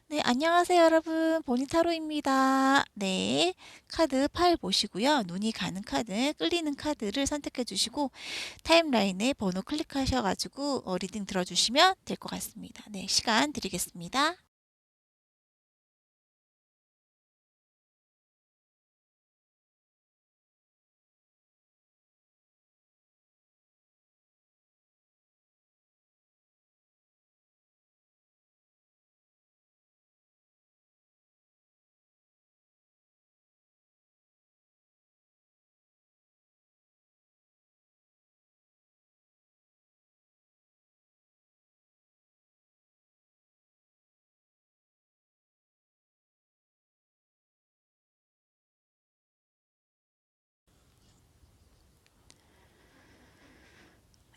네, 안녕하세요, 여러분. 보니타로입니다. 네, 카드 파일 보시고요. 눈이 가는 카드, 끌리는 카드를 선택해 주시고, 타임라인에 번호 클릭하셔가지고, 리딩 들어주시면 될 것 같습니다. 네, 시간 드리겠습니다.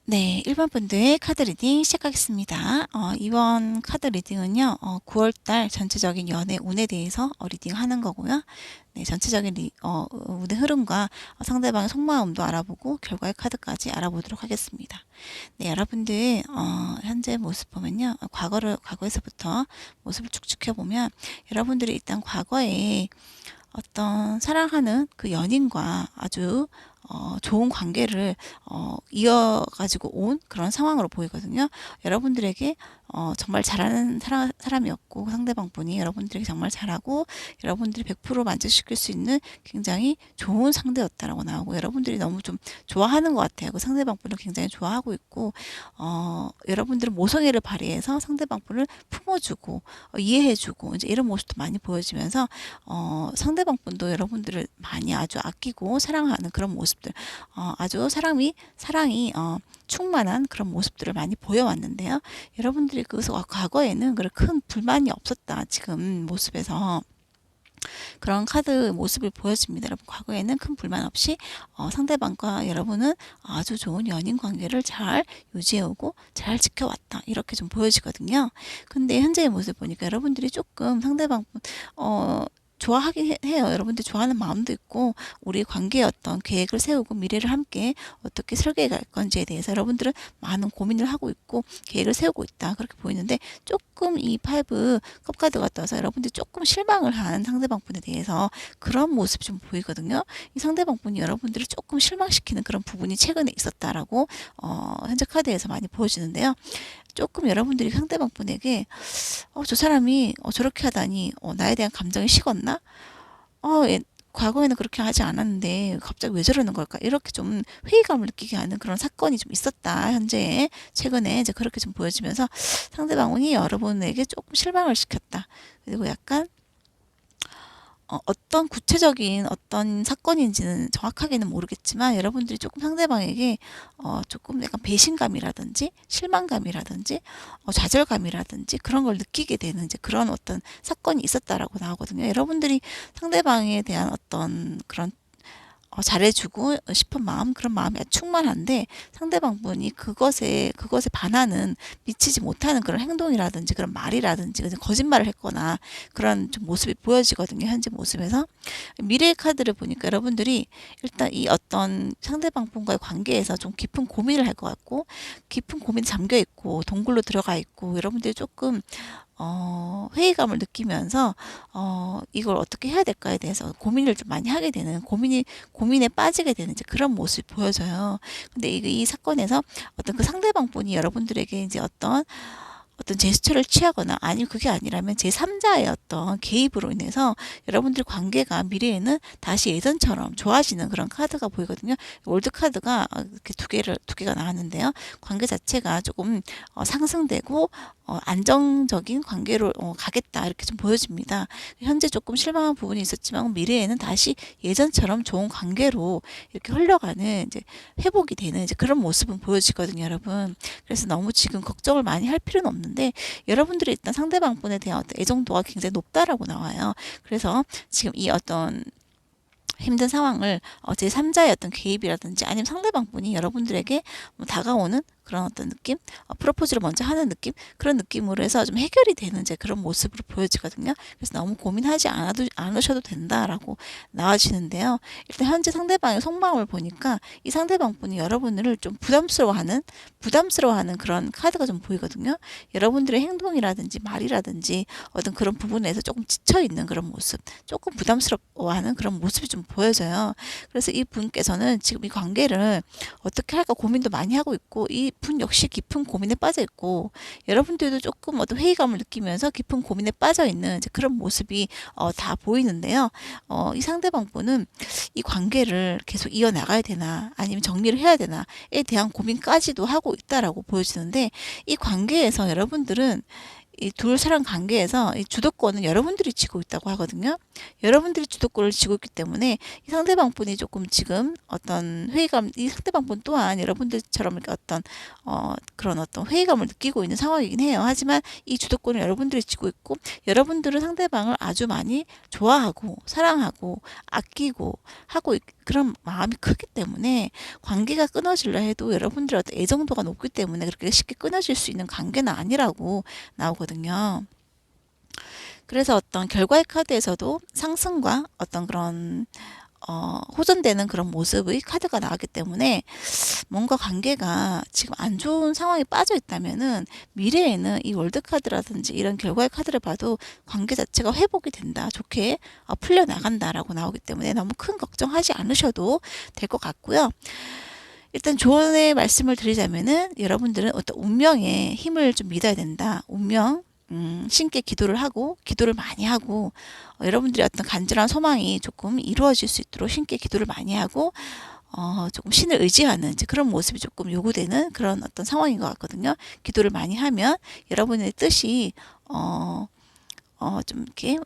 네, 1번 분들 카드 리딩 시작하겠습니다. 이번 카드 리딩은요, 9월달 전체적인 연애 운에 대해서 리딩하는 거고요. 네, 전체적인 운의 흐름과 상대방의 속마음도 알아보고 결과의 카드까지 알아보도록 하겠습니다. 네, 여러분들 현재 모습 보면요, 과거에서부터 모습을 쭉 지켜보면 여러분들이 일단 과거에 어떤 사랑하는 그 연인과 아주 좋은 관계를 이어가지고 온 그런 상황으로 보이거든요. 여러분들에게 정말 잘하는 사람이었고 상대방 분이 여러분들에게 정말 잘하고 여러분들이 100% 만족시킬 수 있는 굉장히 좋은 상대였다라고 나오고 여러분들이 너무 좀 좋아하는 것 같아요. 그 상대방 분을 굉장히 좋아하고 있고 여러분들은 모성애를 발휘해서 상대방 분을 품어주고 이해해주고 이제 이런 모습도 많이 보여지면서 상대방 분도 여러분들을 많이 아주 아끼고 사랑하는 그런 모습들, 아주 사랑이 충만한 그런 모습들을 많이 보여왔는데요. 여러분들이 그 과거에는 그런 큰 불만이 없었다. 지금 모습에서. 그런 카드 모습을 보여줍니다. 여러분, 과거에는 큰 불만 없이 상대방과 여러분은 아주 좋은 연인 관계를 잘 유지해오고 잘 지켜왔다. 이렇게 좀 보여지거든요. 근데 현재의 모습 보니까 여러분들이 조금 상대방 좋아하긴 해요. 여러분들 좋아하는 마음도 있고 우리 관계의 어떤 계획을 세우고 미래를 함께 어떻게 설계해 갈 건지에 대해서 여러분들은 많은 고민을 하고 있고 계획을 세우고 있다. 그렇게 보이는데 조금 이 파이브 컵카드가 떠서 여러분들이 조금 실망을 한 상대방 분에 대해서 그런 모습이 좀 보이거든요. 이 상대방 분이 여러분들을 조금 실망시키는 그런 부분이 최근에 있었다라고 현재 카드에서 많이 보여지는데요. 조금 여러분들이 상대방 분에게 저 사람이 저렇게 하다니 나에 대한 감정이 식었나? 과거에는 그렇게 하지 않았는데 갑자기 왜 저러는 걸까? 이렇게 좀 회의감을 느끼게 하는 그런 사건이 좀 있었다. 현재 최근에 이제 그렇게 좀 보여지면서 상대방이 여러분에게 조금 실망을 시켰다. 그리고 약간 어떤 구체적인 어떤 사건인지는 정확하게는 모르겠지만 여러분들이 조금 상대방에게 조금 약간 배신감이라든지 실망감이라든지 좌절감이라든지 그런 걸 느끼게 되는 이제 그런 어떤 사건이 있었다라고 나오거든요. 여러분들이 상대방에 대한 어떤 그런 잘해주고 싶은 마음 그런 마음이 충만한데 상대방 분이 그것에 반하는 미치지 못하는 그런 행동이라든지 그런 말이라든지 거짓말을 했거나 그런 좀 모습이 보여지거든요. 현재 모습에서 미래의 카드를 보니까 여러분들이 일단 이 어떤 상대방 분과의 관계에서 좀 깊은 고민을 할 것 같고 깊은 고민 잠겨 있고 동굴로 들어가 있고 여러분들이 조금 회의감을 느끼면서 이걸 어떻게 해야 될까에 대해서 고민을 좀 많이 하게 되는 고민에 빠지게 되는 이제 그런 모습이 보여져요. 근데 이 사건에서 어떤 그 상대방 분이 여러분들에게 이제 어떤 제스처를 취하거나 아니면 그게 아니라면 제3자의 어떤 개입으로 인해서 여러분들 관계가 미래에는 다시 예전처럼 좋아지는 그런 카드가 보이거든요. 월드 카드가 이렇게 두 개가 나왔는데요. 관계 자체가 조금 상승되고 안정적인 관계로 가겠다 이렇게 좀 보여집니다. 현재 조금 실망한 부분이 있었지만 미래에는 다시 예전처럼 좋은 관계로 이렇게 흘러가는 이제 회복이 되는 이제 그런 모습은 보여지거든요, 여러분. 그래서 너무 지금 걱정을 많이 할 필요는 없는데 여러분들이 일단 상대방 분에 대한 어떤 애정도가 굉장히 높다라고 나와요. 그래서 지금 이 어떤 힘든 상황을 제3자의 어떤 개입이라든지 아니면 상대방 분이 여러분들에게 다가오는 그런 어떤 느낌, 프로포즈를 먼저 하는 느낌, 그런 느낌으로 해서 좀 해결이 되는 이제 그런 모습으로 보여지거든요. 그래서 너무 고민하지 않으셔도 된다라고 나와지는데요. 일단 현재 상대방의 속마음을 보니까 이 상대방 분이 여러분을 좀 부담스러워하는 그런 카드가 좀 보이거든요. 여러분들의 행동이라든지 말이라든지 어떤 그런 부분에서 조금 지쳐 있는 그런 모습, 조금 부담스러워하는 그런 모습이 좀 보여져요. 그래서 이 분께서는 지금 이 관계를 어떻게 할까 고민도 많이 하고 있고, 이 분 역시 깊은 고민에 빠져 있고, 여러분들도 조금 어떤 회의감을 느끼면서 깊은 고민에 빠져 있는 이제 그런 모습이 다 보이는데요. 이 상대방 분은 이 관계를 계속 이어나가야 되나 아니면 정리를 해야 되나에 대한 고민까지도 하고 있다라고 보여지는데, 이 관계에서 여러분들은 이 둘 사람 관계에서 이 주도권은 여러분들이 쥐고 있다고 하거든요. 여러분들이 주도권을 쥐고 있기 때문에 이 상대방 분이 조금 지금 어떤 회의감, 이 상대방 분 또한 여러분들처럼 이렇게 어떤 그런 어떤 회의감을 느끼고 있는 상황이긴 해요. 하지만 이 주도권을 여러분들이 쥐고 있고, 여러분들은 상대방을 아주 많이 좋아하고 사랑하고 아끼고 그런 마음이 크기 때문에 관계가 끊어질라 해도 여러분들의 어떤 애정도가 높기 때문에 그렇게 쉽게 끊어질 수 있는 관계는 아니라고 나오거든요. 그래서 어떤 결과의 카드에서도 상승과 어떤 그런 호전되는 그런 모습의 카드가 나왔기 때문에 뭔가 관계가 지금 안 좋은 상황에 빠져 있다면은 미래에는 이 월드 카드라든지 이런 결과의 카드를 봐도 관계 자체가 회복이 된다, 좋게 풀려 나간다라고 나오기 때문에 너무 큰 걱정하지 않으셔도 될 것 같고요. 일단 조언의 말씀을 드리자면은 여러분들은 어떤 운명에 힘을 좀 믿어야 된다. 운명, 신께 기도를 많이 하고, 여러분들의 어떤 간절한 소망이 조금 이루어질 수 있도록 신께 기도를 많이 하고, 조금 신을 의지하는 이제 그런 모습이 조금 요구되는 그런 어떤 상황인 것 같거든요. 기도를 많이 하면 여러분의 뜻이, 좀 이렇게,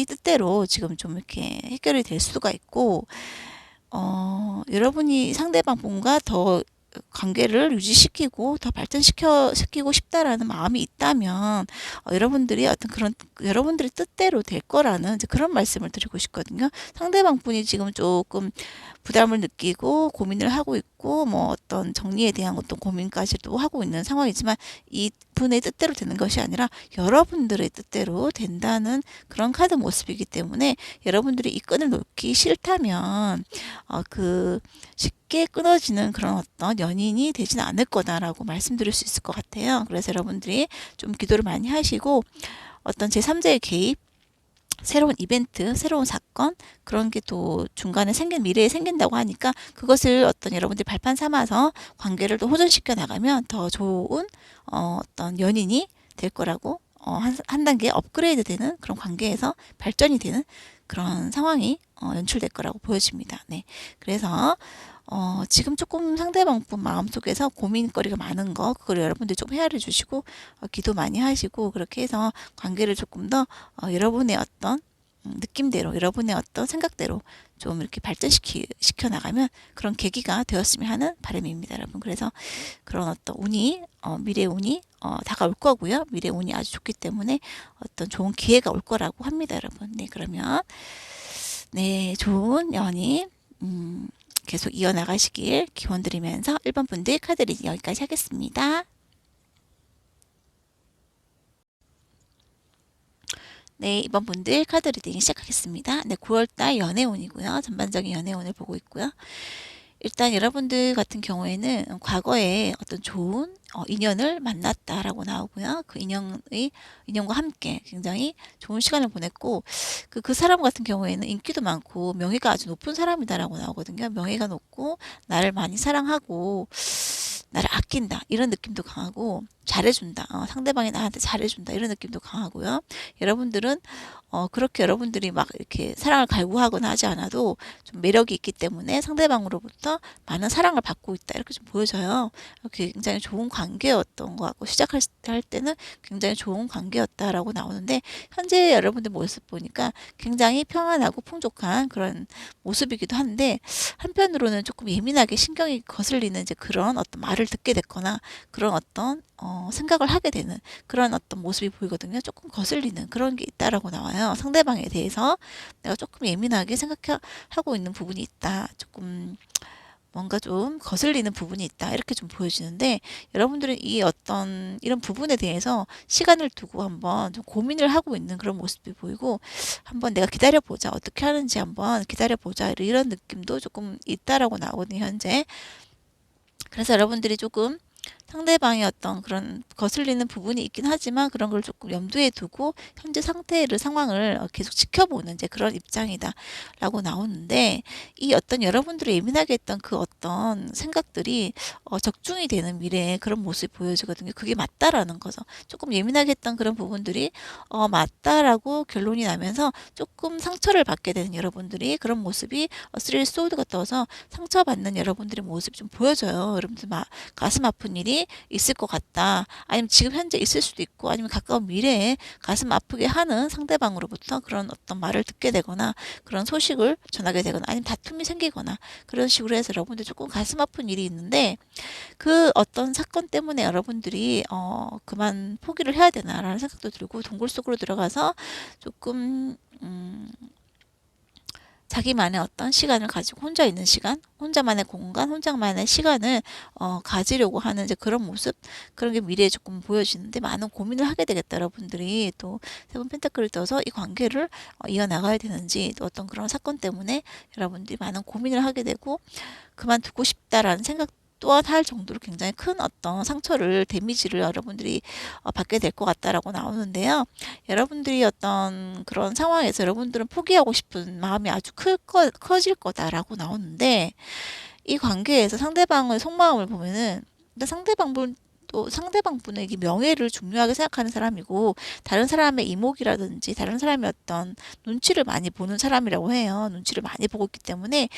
뜻대로 지금 좀 이렇게 해결이 될 수가 있고, 여러분이 상대방 분과 더 관계를 유지시키고 더 발전시키고 싶다라는 마음이 있다면 여러분들이 어떤 그런 여러분들의 뜻대로 될 거라는 이제 그런 말씀을 드리고 싶거든요. 상대방 분이 지금 조금 부담을 느끼고 고민을 하고 있고 뭐 어떤 정리에 대한 어떤 고민까지도 하고 있는 상황이지만, 이 분의 뜻대로 되는 것이 아니라 여러분들의 뜻대로 된다는 그런 카드 모습이기 때문에, 여러분들이 이 끈을 놓기 싫다면 그 쉽게 끊어지는 그런 어떤 연인이 되지는 않을 거다라고 말씀드릴 수 있을 것 같아요. 그래서 여러분들이 좀 기도를 많이 하시고, 어떤 제3자의 개입, 새로운 이벤트, 새로운 사건, 그런 게 또 중간에 미래에 생긴다고 하니까 그것을 어떤 여러분들이 발판 삼아서 관계를 또 호전시켜 나가면 더 좋은 어떤 연인이 될 거라고, 한 단계 업그레이드 되는 그런 관계에서 발전이 되는 그런 상황이 연출될 거라고 보여집니다. 네. 그래서 지금 조금 상대방 분 마음속에서 고민거리가 많은 거, 그걸 여러분들이 좀 헤아려 주시고, 기도 많이 하시고, 그렇게 해서 관계를 조금 더, 여러분의 어떤, 느낌대로, 여러분의 어떤 생각대로 좀 이렇게 시켜 나가면 그런 계기가 되었으면 하는 바람입니다, 여러분. 그래서 그런 어떤 미래 운이, 다가올 거고요. 미래 운이 아주 좋기 때문에 어떤 좋은 기회가 올 거라고 합니다, 여러분. 네, 그러면, 네, 좋은 연인, 계속 이어나가시길 기원드리면서 1번 분들 카드 리딩 여기까지 하겠습니다. 네, 2번 분들 카드 리딩 시작하겠습니다. 네, 9월달 연애운이고요. 전반적인 연애운을 보고 있고요. 일단 여러분들 같은 경우에는 과거에 어떤 좋은 인연을 만났다라고 나오고요. 그 인연과 함께 굉장히 좋은 시간을 보냈고, 그 사람 같은 경우에는 인기도 많고 명예가 아주 높은 사람이다라고 나오거든요. 명예가 높고 나를 많이 사랑하고 나를 아낀다, 이런 느낌도 강하고, 잘해준다, 상대방이 나한테 잘해준다, 이런 느낌도 강하고요. 여러분들은 그렇게 여러분들이 막 이렇게 사랑을 갈구하거나 하지 않아도 좀 매력이 있기 때문에 상대방으로부터 많은 사랑을 받고 있다, 이렇게 좀 보여져요. 굉장히 좋은 관계였던 것 같고, 시작할 때는 굉장히 좋은 관계였다라고 나오는데, 현재 여러분들 모습 보니까 굉장히 평안하고 풍족한 그런 모습이기도 한데, 한편으로는 조금 예민하게 신경이 거슬리는 이제 그런 어떤 말을 듣게 됐거나 그런 어떤 생각을 하게 되는 그런 어떤 모습이 보이거든요. 조금 거슬리는 그런 게 있다라고 나와요. 상대방에 대해서 내가 조금 예민하게 생각하고 있는 부분이 있다. 조금 뭔가 좀 거슬리는 부분이 있다 이렇게 좀 보여지는데, 여러분들은 이 어떤 이런 부분에 대해서 시간을 두고 한번 좀 고민을 하고 있는 그런 모습이 보이고, 한번 내가 기다려보자, 어떻게 하는지 한번 기다려보자, 이런 느낌도 조금 있다라고 나오거든요, 현재. 그래서 여러분들이 조금 상대방의 어떤 그런 거슬리는 부분이 있긴 하지만 그런 걸 조금 염두에 두고 현재 상태를 상황을 계속 지켜보는 이제 그런 입장이다 라고 나오는데, 이 어떤 여러분들이 예민하게 했던 그 어떤 생각들이 적중이 되는 미래에 그런 모습이 보여지거든요. 그게 맞다라는 거죠. 조금 예민하게 했던 그런 부분들이 맞다라고 결론이 나면서 조금 상처를 받게 되는 여러분들이, 그런 모습이 스릴 소드가 떠서 상처받는 여러분들의 모습이 좀 보여져요. 여러분들 가슴 아픈 일이 있을 것 같다, 아니면 지금 현재 있을 수도 있고, 아니면 가까운 미래에 가슴 아프게 하는 상대방으로부터 그런 어떤 말을 듣게 되거나 그런 소식을 전하게 되거나, 아니면 다툼이 생기거나 그런 식으로 해서 여러분들 조금 가슴 아픈 일이 있는데, 그 어떤 사건 때문에 여러분들이 그만 포기를 해야 되나라는 생각도 들고, 동굴 속으로 들어가서 조금 자기만의 어떤 시간을 가지고 혼자 있는 시간, 혼자만의 공간, 혼자만의 시간을 가지려고 하는 이제 그런 모습, 그런 게 미래에 조금 보여지는데, 많은 고민을 하게 되겠다. 여러분들이 또 세븐 펜타클을 떠서 이 관계를 이어나가야 되는지, 또 어떤 그런 사건 때문에 여러분들이 많은 고민을 하게 되고 그만두고 싶다라는 생각 또한 할 정도로 굉장히 큰 어떤 상처를, 데미지를 여러분들이 받게 될 것 같다라고 나오는데요. 여러분들이 어떤 그런 상황에서 여러분들은 포기하고 싶은 마음이 아주 커질 거다라고 나오는데, 이 관계에서 상대방의 속마음을 보면은, 근데 또 상대방분에게 명예를 중요하게 생각하는 사람이고, 다른 사람의 이목이라든지 다른 사람의 어떤 눈치를 많이 보는 사람이라고 해요. 눈치를 많이 보고 있기 때문에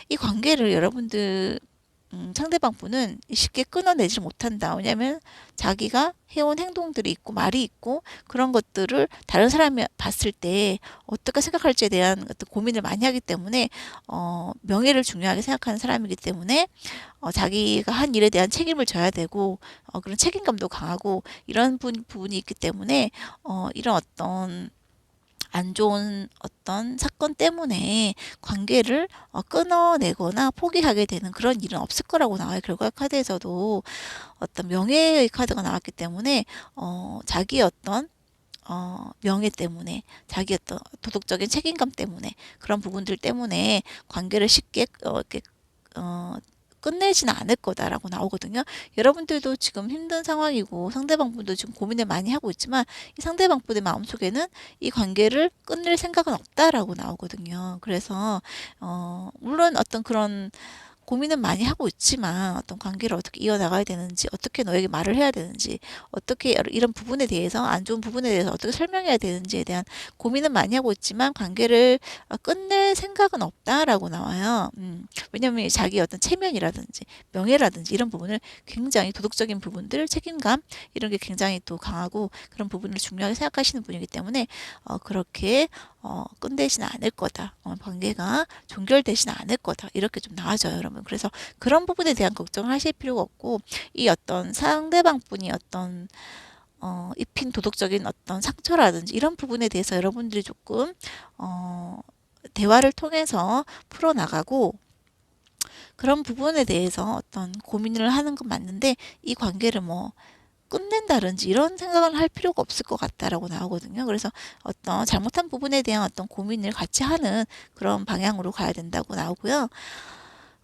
이 관계를 여러분들 상대방 분은 쉽게 끊어내지 못한다. 왜냐하면 자기가 해온 행동들이 있고 말이 있고 그런 것들을 다른 사람이 봤을 때 어떻게 생각할지에 대한 어떤 고민을 많이 하기 때문에, 명예를 중요하게 생각하는 사람이기 때문에 자기가 한 일에 대한 책임을 져야 되고, 그런 책임감도 강하고 이런 부분이 있기 때문에 이런 어떤 안 좋은 어떤 사건 때문에 관계를 끊어내거나 포기하게 되는 그런 일은 없을 거라고 나와요. 결과 카드에서도 어떤 명예의 카드가 나왔기 때문에 자기의 어떤 명예 때문에, 자기 어떤 도덕적인 책임감 때문에, 그런 부분들 때문에 관계를 쉽게 이렇게 끝내지는 않을 거다라고 나오거든요. 여러분들도 지금 힘든 상황이고 상대방 분도 지금 고민을 많이 하고 있지만, 이 상대방 분의 마음속에는 이 관계를 끝낼 생각은 없다라고 나오거든요. 그래서 물론 어떤 그런 고민은 많이 하고 있지만, 어떤 관계를 어떻게 이어나가야 되는지, 어떻게 너에게 말을 해야 되는지, 어떻게 이런 부분에 대해서, 안 좋은 부분에 대해서 어떻게 설명해야 되는지에 대한 고민은 많이 하고 있지만 관계를 끝낼 생각은 없다라고 나와요. 왜냐하면 자기 어떤 체면이라든지 명예라든지 이런 부분을 굉장히, 도덕적인 부분들, 책임감 이런 게 굉장히 또 강하고 그런 부분을 중요하게 생각하시는 분이기 때문에 그렇게 끝내지는 않을 거다. 관계가 종결되지는 않을 거다. 이렇게 좀 나와져요, 여러분. 그래서 그런 부분에 대한 걱정을 하실 필요가 없고, 이 어떤 상대방 분이 어떤 입힌 도덕적인 어떤 상처라든지 이런 부분에 대해서 여러분들이 조금 대화를 통해서 풀어나가고, 그런 부분에 대해서 어떤 고민을 하는 건 맞는데, 이 관계를 뭐 끝낸다든지 이런 생각을 할 필요가 없을 것 같다라고 나오거든요. 그래서 어떤 잘못한 부분에 대한 어떤 고민을 같이 하는 그런 방향으로 가야 된다고 나오고요.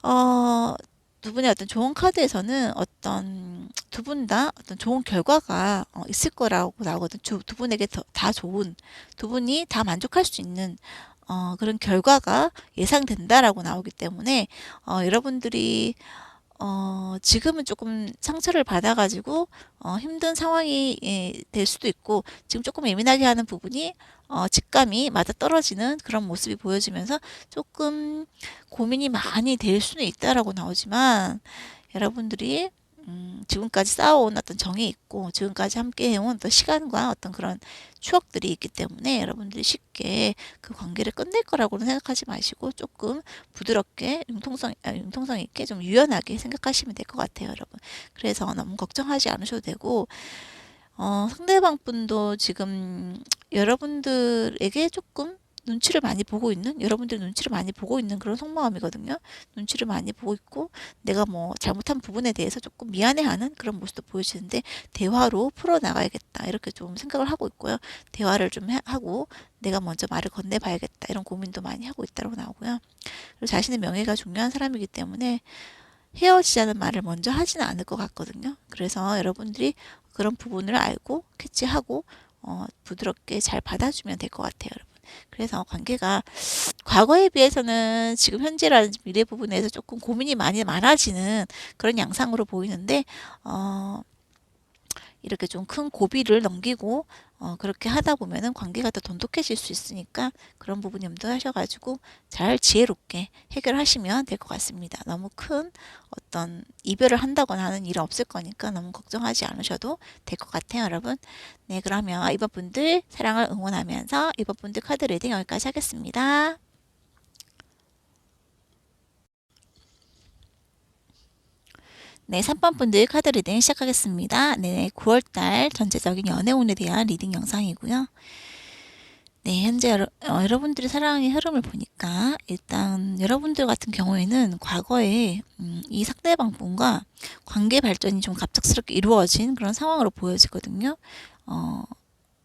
어, 두 분의 어떤 좋은 카드에서는 어떤 두 분 다 어떤 좋은 결과가 있을 거라고 나오거든요. 두 분에게 다 좋은, 두 분이 다 만족할 수 있는 그런 결과가 예상된다라고 나오기 때문에, 여러분들이 지금은 조금 상처를 받아가지고 힘든 상황이 될 수도 있고, 지금 조금 예민하게 하는 부분이 직감이 맞아떨어지는 그런 모습이 보여지면서 조금 고민이 많이 될 수는 있다라고 나오지만, 여러분들이 지금까지 쌓아온 어떤 정이 있고 지금까지 함께 해온 어떤 시간과 어떤 그런 추억들이 있기 때문에 여러분들이 쉽게 그 관계를 끝낼 거라고는 생각하지 마시고, 조금 부드럽게 융통성 있게 좀 유연하게 생각하시면 될 것 같아요, 여러분. 그래서 너무 걱정하지 않으셔도 되고, 상대방 분도 지금 여러분들에게 조금 눈치를 많이 보고 있는, 여러분들이 눈치를 많이 보고 있는 그런 속마음이거든요. 눈치를 많이 보고 있고 내가 뭐 잘못한 부분에 대해서 조금 미안해하는 그런 모습도 보여지는데 대화로 풀어나가야겠다 이렇게 좀 생각을 하고 있고요. 대화를 좀 하고 내가 먼저 말을 건네봐야겠다 이런 고민도 많이 하고 있다고 나오고요. 그리고 자신의 명예가 중요한 사람이기 때문에 헤어지자는 말을 먼저 하지는 않을 것 같거든요. 그래서 여러분들이 그런 부분을 알고 캐치하고 부드럽게 잘 받아주면 될 것 같아요, 여러분. 그래서 관계가 과거에 비해서는 지금 현재라든지 미래 부분에서 조금 고민이 많이 많아지는 그런 양상으로 보이는데 이렇게 좀 큰 고비를 넘기고 그렇게 하다 보면은 관계가 더 돈독해질 수 있으니까 그런 부분 염두하셔가지고 잘 지혜롭게 해결하시면 될 것 같습니다. 너무 큰 어떤 이별을 한다거나 하는 일은 없을 거니까 너무 걱정하지 않으셔도 될 것 같아요, 여러분. 네, 그러면 이번 분들 사랑을 응원하면서 이번 분들 카드 리딩 여기까지 하겠습니다. 네, 3번 분들 카드 리딩 시작하겠습니다. 네, 9월달 전체적인 연애운에 대한 리딩 영상이고요. 네, 현재 여러분들의 사랑의 흐름을 보니까 일단 여러분들 같은 경우에는 과거에 이 상대방 분과 관계 발전이 좀 갑작스럽게 이루어진 그런 상황으로 보여지거든요.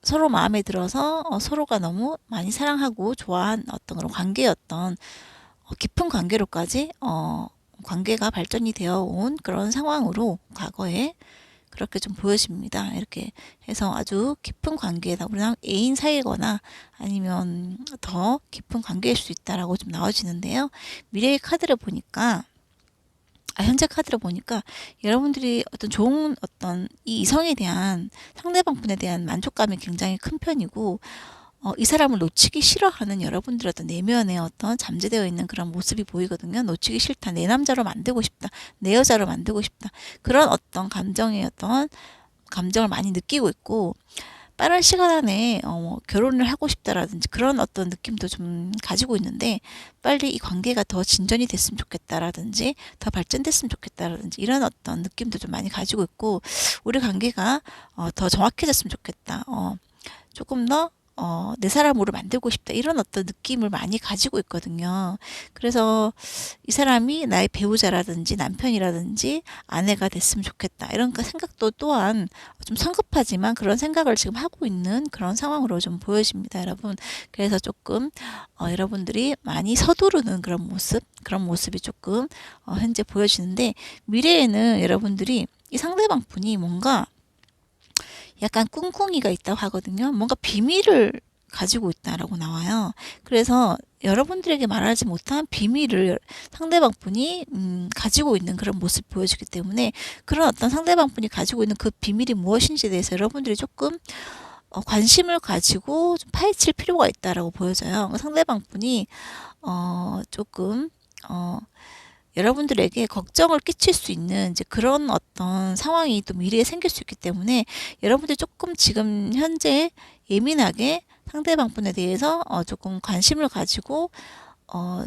서로 마음에 들어서 서로가 너무 많이 사랑하고 좋아한 어떤 그런 관계였던 깊은 관계로까지 관계가 발전이 되어 온 그런 상황으로 과거에 그렇게 좀 보여집니다. 이렇게 해서 아주 깊은 관계다. 우리랑 애인 사이거나 아니면 더 깊은 관계일 수 있다라고 좀 나와지는데요. 미래의 카드를 보니까 현재 카드를 보니까 여러분들이 어떤 좋은 어떤 이 이성에 대한 상대방 분에 대한 만족감이 굉장히 큰 편이고 이 사람을 놓치기 싫어하는 여러분들의 어떤 내면에 어떤 잠재되어 있는 그런 모습이 보이거든요. 놓치기 싫다. 내 남자로 만들고 싶다. 내 여자로 만들고 싶다. 그런 어떤 감정의 어떤 감정을 많이 느끼고 있고 빠른 시간 안에 결혼을 하고 싶다라든지 그런 어떤 느낌도 좀 가지고 있는데 빨리 이 관계가 더 진전이 됐으면 좋겠다라든지 더 발전됐으면 좋겠다라든지 이런 어떤 느낌도 좀 많이 가지고 있고 우리 관계가 더 정확해졌으면 좋겠다. 조금 더 내 사람으로 만들고 싶다. 이런 어떤 느낌을 많이 가지고 있거든요. 그래서 이 사람이 나의 배우자라든지 남편이라든지 아내가 됐으면 좋겠다. 이런 생각도 또한 좀 성급하지만 그런 생각을 지금 하고 있는 그런 상황으로 좀 보여집니다, 여러분. 그래서 조금 여러분들이 많이 서두르는 그런 모습이 조금 현재 보여지는데 미래에는 여러분들이 이 상대방 분이 뭔가 약간 꿍꿍이가 있다고 하거든요. 뭔가 비밀을 가지고 있다라고 나와요. 그래서 여러분들에게 말하지 못한 비밀을 상대방 분이 가지고 있는 그런 모습 보여주기 때문에 그런 어떤 상대방 분이 가지고 있는 그 비밀이 무엇인지에 대해서 여러분들이 조금 관심을 가지고 좀 파헤칠 필요가 있다라고 보여져요. 상대방 분이 조금 여러분들에게 걱정을 끼칠 수 있는 이제 그런 어떤 상황이 또 미래에 생길 수 있기 때문에 여러분들이 조금 지금 현재 예민하게 상대방 분에 대해서 조금 관심을 가지고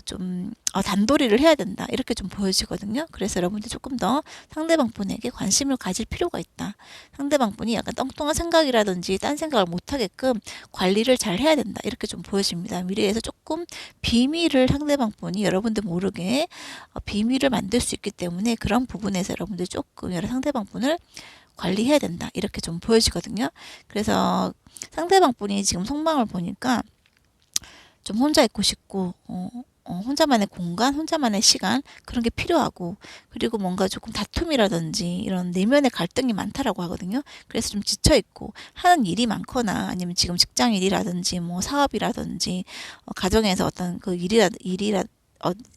좀 단도리를 해야 된다 이렇게 좀 보여지거든요. 그래서 여러분들 조금 더 상대방 분에게 관심을 가질 필요가 있다. 상대방 분이 약간 뚱뚱한 생각이라든지 딴 생각을 못하게끔 관리를 잘 해야 된다 이렇게 좀 보여집니다. 미래에서 조금 비밀을 상대방 분이 여러분들 모르게 비밀을 만들 수 있기 때문에 그런 부분에서 여러분들 조금 여러 상대방 분을 관리해야 된다 이렇게 좀 보여지거든요. 그래서 상대방 분이 지금 속마음을 보니까 좀 혼자 있고 싶고 혼자만의 공간, 혼자만의 시간 그런 게 필요하고 그리고 뭔가 조금 다툼이라든지 이런 내면의 갈등이 많다라고 하거든요. 그래서 좀 지쳐 있고 하는 일이 많거나 아니면 지금 직장 일이라든지 뭐 사업이라든지 가정에서 어떤 그 일이라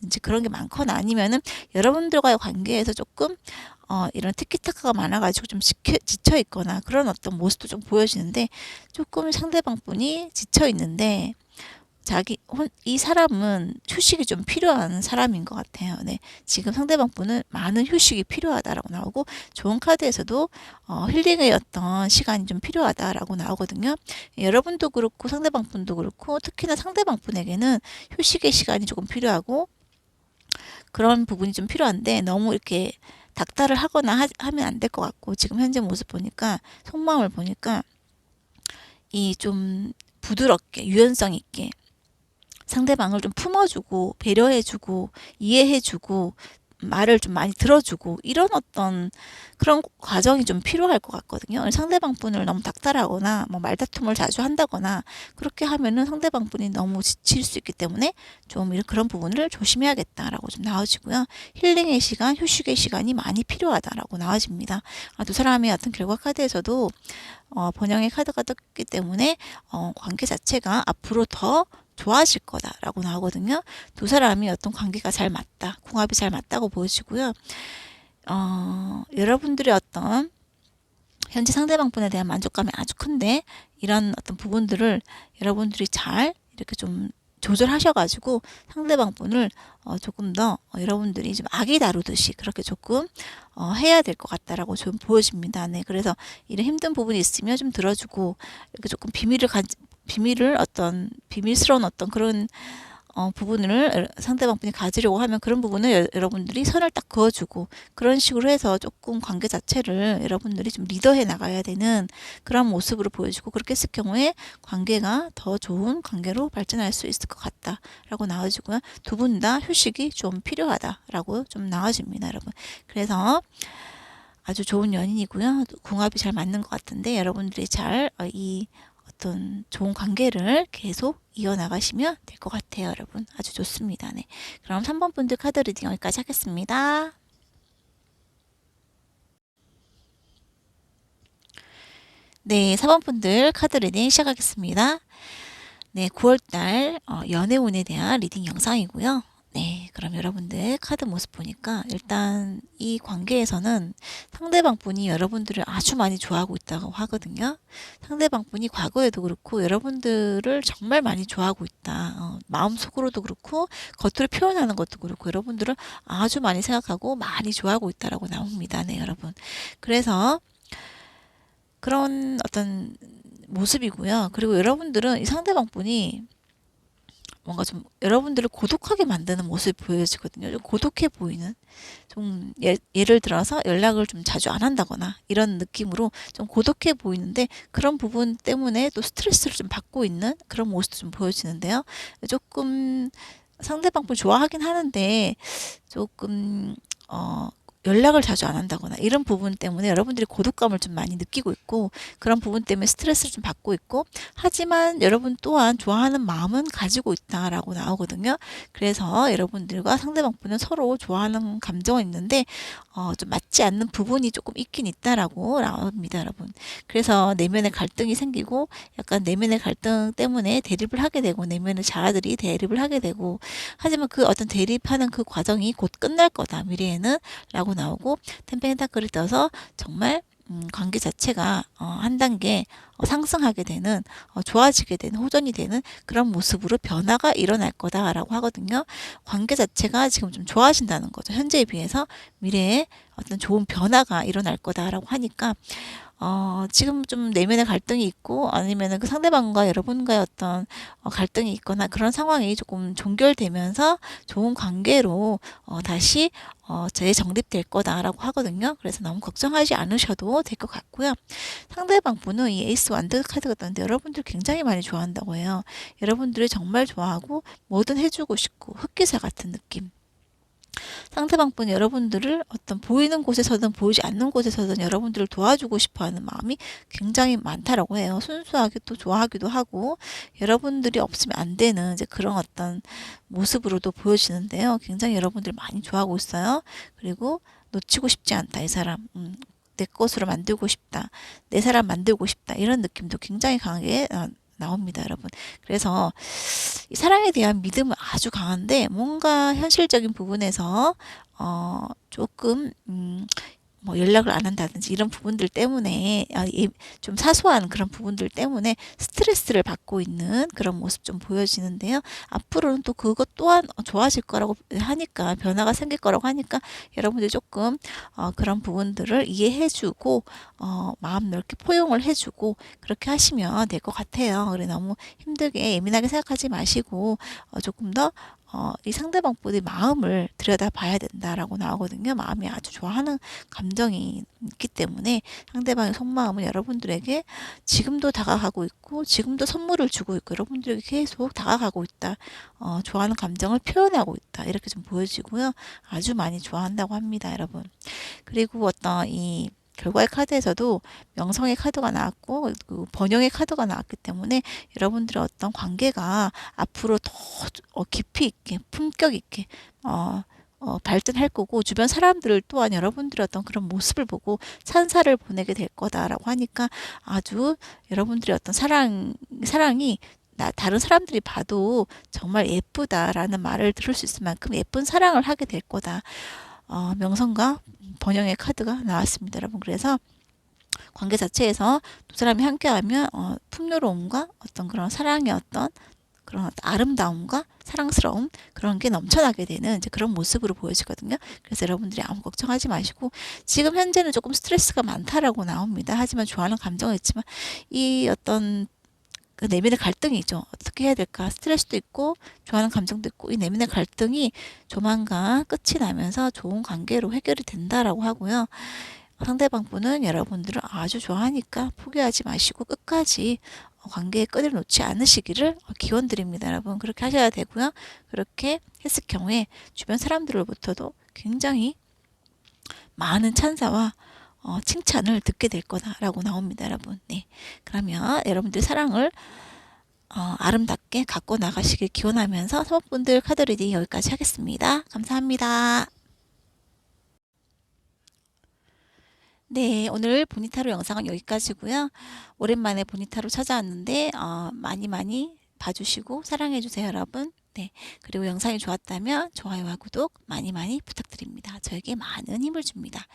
이제 그런 게 많거나 아니면은 여러분들과의 관계에서 조금 이런 티키타카가 많아가지고 좀 지쳐 있거나 그런 어떤 모습도 좀 보여지는데 조금 상대방 분이 지쳐 있는데 이 사람은 휴식이 좀 필요한 사람인 것 같아요. 네. 지금 상대방 분은 많은 휴식이 필요하다라고 나오고, 좋은 카드에서도, 힐링의 어떤 시간이 좀 필요하다라고 나오거든요. 여러분도 그렇고, 상대방 분도 그렇고, 특히나 상대방 분에게는 휴식의 시간이 조금 필요하고, 그런 부분이 좀 필요한데, 너무 이렇게 닥달을 하거나 하면 안 될 것 같고, 지금 현재 모습 보니까, 속마음을 보니까, 이 좀 부드럽게, 유연성 있게, 상대방을 좀 품어주고 배려해주고 이해해주고 말을 좀 많이 들어주고 이런 어떤 그런 과정이 좀 필요할 것 같거든요. 상대방 분을 너무 닥달하거나 뭐 말다툼을 자주 한다거나 그렇게 하면은 상대방 분이 너무 지칠 수 있기 때문에 좀 그런 부분을 조심해야겠다라고 좀 나와지고요. 힐링의 시간, 휴식의 시간이 많이 필요하다라고 나와집니다. 두 사람의 어떤 결과 카드에서도 번영의 카드가 떴기 때문에 관계 자체가 앞으로 더 좋아질 거다라고 나오거든요. 두 사람이 어떤 관계가 잘 맞다, 궁합이 잘 맞다고 보여지고요. 여러분들의 어떤 현재 상대방 분에 대한 만족감이 아주 큰데 이런 어떤 부분들을 여러분들이 잘 이렇게 좀 조절하셔가지고 상대방 분을 조금 더 여러분들이 좀 아기 다루듯이 그렇게 조금 해야 될 것 같다라고 좀 보여집니다. 네, 그래서 이런 힘든 부분이 있으면 좀 들어주고 이렇게 조금 비밀을 어떤 비밀스러운 어떤 그런 부분을 상대방 분이 가지려고 하면 그런 부분을 여러분들이 선을 딱 그어주고 그런 식으로 해서 조금 관계 자체를 여러분들이 좀 리더해 나가야 되는 그런 모습으로 보여주고 그렇게 했을 경우에 관계가 더 좋은 관계로 발전할 수 있을 것 같다라고 나와지고요. 두 분 다 휴식이 좀 필요하다라고 좀 나와집니다, 여러분. 그래서 아주 좋은 연인이고요. 궁합이 잘 맞는 것 같은데 여러분들이 잘 이 어떤 좋은 관계를 계속 이어나가시면 될 것 같아요, 여러분. 아주 좋습니다. 네. 그럼 3번 분들 카드 리딩 여기까지 하겠습니다. 네, 4번 분들 카드 리딩 시작하겠습니다. 네, 9월달 연애운에 대한 리딩 영상이고요. 네, 그럼 여러분들 카드 모습 보니까 일단 이 관계에서는 상대방 분이 여러분들을 아주 많이 좋아하고 있다고 하거든요. 상대방 분이 과거에도 그렇고 여러분들을 정말 많이 좋아하고 있다. 마음속으로도 그렇고 겉으로 표현하는 것도 그렇고 여러분들을 아주 많이 생각하고 많이 좋아하고 있다라고 나옵니다. 네, 여러분. 그래서 그런 어떤 모습이고요. 그리고 여러분들은 이 상대방 분이 뭔가 좀 여러분들을 고독하게 만드는 모습이 보여지거든요. 좀 고독해 보이는 좀 예를 들어서 연락을 좀 자주 안 한다거나 이런 느낌으로 좀 고독해 보이는데 그런 부분 때문에 또 스트레스를 좀 받고 있는 그런 모습도 좀 보여지는데요. 조금 상대방 분 좋아하긴 하는데 조금 연락을 자주 안 한다거나 이런 부분 때문에 여러분들이 고독감을 좀 많이 느끼고 있고 그런 부분 때문에 스트레스를 좀 받고 있고 하지만 여러분 또한 좋아하는 마음은 가지고 있다라고 나오거든요. 그래서 여러분들과 상대방 분은 서로 좋아하는 감정은 있는데 좀 맞지 않는 부분이 조금 있긴 있다라고 나옵니다, 여러분. 그래서 내면의 갈등이 생기고 약간 내면의 갈등 때문에 대립을 하게 되고 내면의 자아들이 대립을 하게 되고 하지만 그 어떤 대립하는 그 과정이 곧 끝날 거다 미래에는 라고 나오고 템펜타클을 떠서 정말 관계 자체가 한 단계 상승하게 되는 좋아지게 되는 호전이 되는 그런 모습으로 변화가 일어날 거다라고 하거든요. 관계 자체가 지금 좀 좋아진다는 거죠. 현재에 비해서 미래에 어떤 좋은 변화가 일어날 거다라고 하니까 지금 좀 내면의 갈등이 있고 아니면은 그 상대방과 여러분과의 어떤 갈등이 있거나 그런 상황이 조금 종결되면서 좋은 관계로 다시 재정립될 거다라고 하거든요. 그래서 너무 걱정하지 않으셔도 될 것 같고요. 상대방 분은 이 에이스 완드 카드가 떴는데 여러분들 굉장히 많이 좋아한다고 해요. 여러분들이 정말 좋아하고 뭐든 해주고 싶고 흑기사 같은 느낌. 상대방 분 여러분들을 어떤 보이는 곳에서든 보이지 않는 곳에서든 여러분들을 도와주고 싶어 하는 마음이 굉장히 많다라고 해요. 순수하게 또 좋아하기도 하고 여러분들이 없으면 안 되는 이제 그런 어떤 모습으로도 보여지는데요. 굉장히 여러분들 많이 좋아하고 있어요. 그리고 놓치고 싶지 않다. 이 사람. 내 것으로 만들고 싶다. 내 사람 만들고 싶다. 이런 느낌도 굉장히 강하게 나옵니다, 여러분. 그래서 이 사랑에 대한 믿음은 아주 강한데 뭔가 현실적인 부분에서 조금 뭐 연락을 안 한다든지 이런 부분들 때문에 좀 사소한 그런 부분들 때문에 스트레스를 받고 있는 그런 모습 좀 보여지는데요. 앞으로는 또 그것 또한 좋아질 거라고 하니까 변화가 생길 거라고 하니까 여러분들 조금 그런 부분들을 이해해주고 마음 넓게 포용을 해주고 그렇게 하시면 될 것 같아요. 그래 너무 힘들게 예민하게 생각하지 마시고 조금 더 이 상대방분의 마음을 들여다봐야 된다라고 나오거든요. 마음이 아주 좋아하는 감정이 있기 때문에 상대방의 속마음은 여러분들에게 지금도 다가가고 있고 지금도 선물을 주고 있고 여러분들에게 계속 다가가고 있다. 좋아하는 감정을 표현하고 있다. 이렇게 좀 보여지고요. 아주 많이 좋아한다고 합니다, 여러분. 그리고 어떤 이 결과의 카드에서도 명성의 카드가 나왔고 그 번영의 카드가 나왔기 때문에 여러분들의 어떤 관계가 앞으로 더 깊이 있게 품격 있게 발전할 거고 주변 사람들 또한 여러분들의 어떤 그런 모습을 보고 찬사를 보내게 될 거다라고 하니까 아주 여러분들의 어떤 사랑이 다른 사람들이 봐도 정말 예쁘다라는 말을 들을 수 있을 만큼 예쁜 사랑을 하게 될 거다. 명성과 번영의 카드가 나왔습니다, 여러분. 그래서 관계 자체에서 두 사람이 함께하면 풍요로움과 어떤 그런 사랑의 어떤 그런 아름다움과 사랑스러움 그런 게 넘쳐나게 되는 이제 그런 모습으로 보여지거든요. 그래서 여러분들이 아무 걱정하지 마시고 지금 현재는 조금 스트레스가 많다라고 나옵니다. 하지만 좋아하는 감정은 있지만 이 어떤 그 내면의 갈등이죠. 어떻게 해야 될까? 스트레스도 있고 좋아하는 감정도 있고 이 내면의 갈등이 조만간 끝이 나면서 좋은 관계로 해결이 된다라고 하고요. 상대방 분은 여러분들을 아주 좋아하니까 포기하지 마시고 끝까지 관계의 끈을 놓지 않으시기를 기원드립니다, 여러분. 그렇게 하셔야 되고요. 그렇게 했을 경우에 주변 사람들로부터도 굉장히 많은 찬사와 칭찬을 듣게 될 거다라고 나옵니다, 여러분. 네. 그러면 여러분들 사랑을 아름답게 갖고 나가시길 기원하면서 사모분들 카드 리딩 여기까지 하겠습니다. 감사합니다. 네, 오늘 보니타로 영상은 여기까지고요. 오랜만에 보니타로 찾아왔는데 많이 봐주시고 사랑해주세요, 여러분. 네, 그리고 영상이 좋았다면 좋아요와 구독 많이 부탁드립니다. 저에게 많은 힘을 줍니다.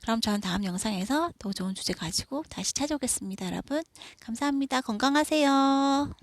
그럼 저는 다음 영상에서 더 좋은 주제 가지고 다시 찾아오겠습니다, 여러분. 감사합니다. 건강하세요.